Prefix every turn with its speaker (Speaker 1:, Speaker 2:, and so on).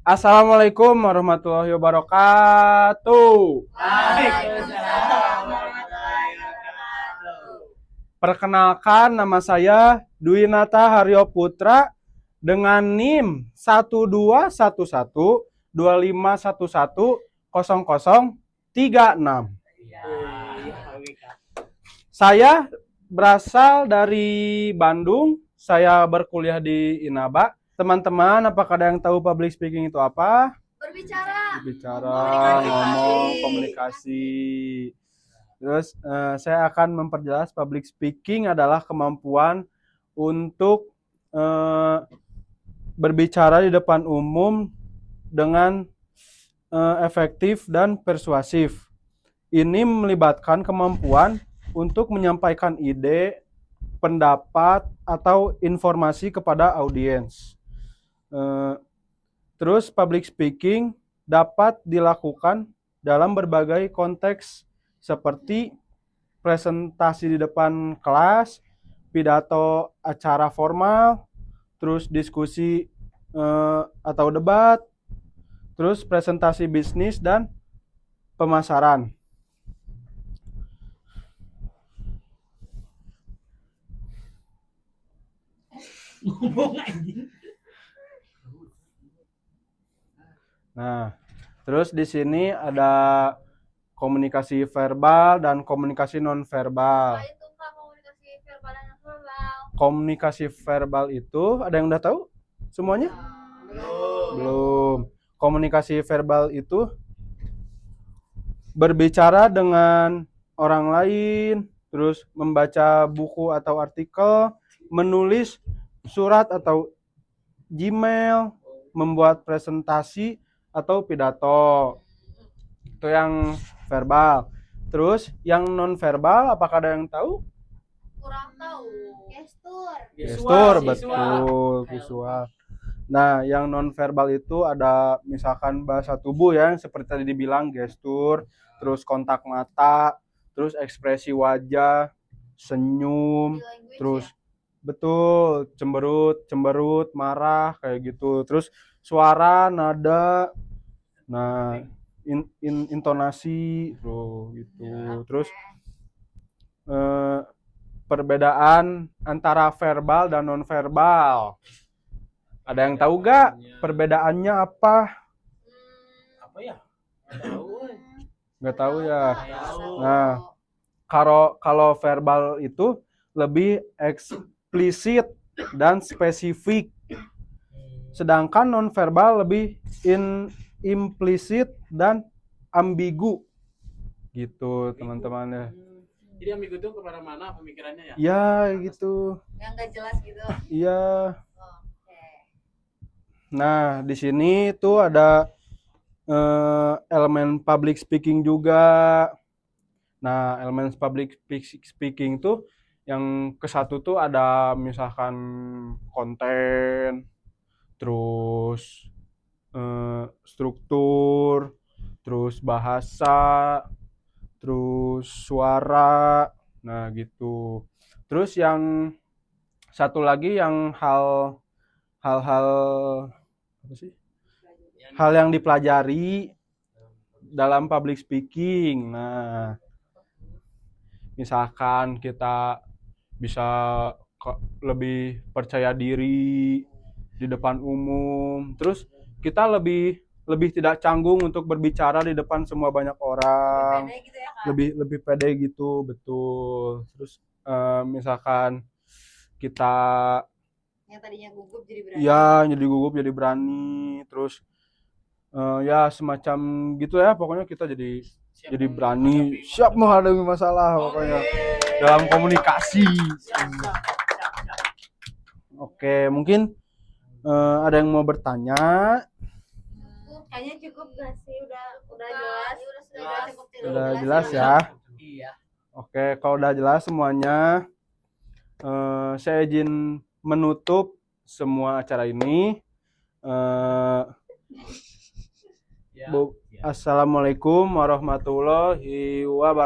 Speaker 1: Assalamualaikum warahmatullahi wabarakatuh.
Speaker 2: Waalaikumsalam warahmatullahi wabarakatuh.
Speaker 1: Perkenalkan, nama saya Dwi Nata Haryo Putra dengan NIM 121125110036. Saya berasal dari Bandung. Saya berkuliah di Inaba. Teman-teman, apakah ada yang tahu public speaking itu apa? Berbicara, ngomong, komunikasi. Terus saya akan memperjelas public speaking adalah kemampuan untuk berbicara di depan umum dengan efektif dan persuasif. Ini melibatkan kemampuan untuk menyampaikan ide, pendapat, atau informasi kepada audiens. Terus public speaking dapat dilakukan dalam berbagai konteks seperti presentasi di depan kelas, pidato acara formal, terus diskusi atau debat, terus presentasi bisnis dan pemasaran. Nah, terus di sini ada komunikasi verbal dan komunikasi nonverbal. Komunikasi verbal itu ada yang udah tahu? Semuanya? Belum. Komunikasi verbal itu berbicara dengan orang lain, terus membaca buku atau artikel, menulis surat atau Gmail, membuat presentasi atau pidato. Itu yang verbal. Terus yang non verbal, apakah ada yang tahu?
Speaker 2: Kurang tahu.
Speaker 1: Gestur, betul, visual. Nah, yang non verbal itu ada misalkan bahasa tubuh ya, seperti tadi dibilang gestur, terus kontak mata, terus ekspresi wajah, senyum, terus betul, cemberut, marah kayak gitu. Terus suara, nada, nah intonasi tuh gitu. Terus perbedaan antara verbal dan nonverbal. Ada yang tahu gak perbedaannya apa?
Speaker 3: Apa ya?
Speaker 1: Nggak tahu ya. Nah, kalau verbal itu lebih eksplisit dan spesifik. Sedangkan nonverbal lebih implisit dan ambigu. Gitu, teman-teman ya.
Speaker 3: Jadi ambigu itu kemana-mana pemikirannya ya?
Speaker 1: Ya, gitu.
Speaker 2: Yang nggak jelas gitu.
Speaker 1: Iya.
Speaker 2: Oke.
Speaker 1: Nah, di sini tuh ada elemen public speaking juga. Nah, elemen public speaking tuh yang ke satu tuh ada misalkan konten, terus struktur, terus bahasa, terus suara, nah gitu. Terus yang satu lagi yang hal-hal apa sih? Hal yang dipelajari dalam public speaking. Nah, misalkan kita bisa lebih percaya diri di depan umum, terus kita lebih tidak canggung untuk berbicara di depan semua banyak orang,
Speaker 2: Pede gitu ya, Kak?
Speaker 1: lebih pede gitu, betul. Terus misalkan kita
Speaker 2: Yang tadinya gugup jadi berani.
Speaker 1: ya jadi gugup jadi berani, terus ya semacam gitu ya, pokoknya kita jadi berani, siap menghadapi masalah pokoknya dalam komunikasi. Oke, mungkin ada yang mau bertanya?
Speaker 2: Kayaknya cukup gak sih? Udah jelas. Udah cukup
Speaker 1: Udah jelas ya?
Speaker 3: Iya.
Speaker 1: Oke, kalau udah jelas semuanya, saya izin menutup semua acara ini. Assalamualaikum warahmatullahi wabarakatuh.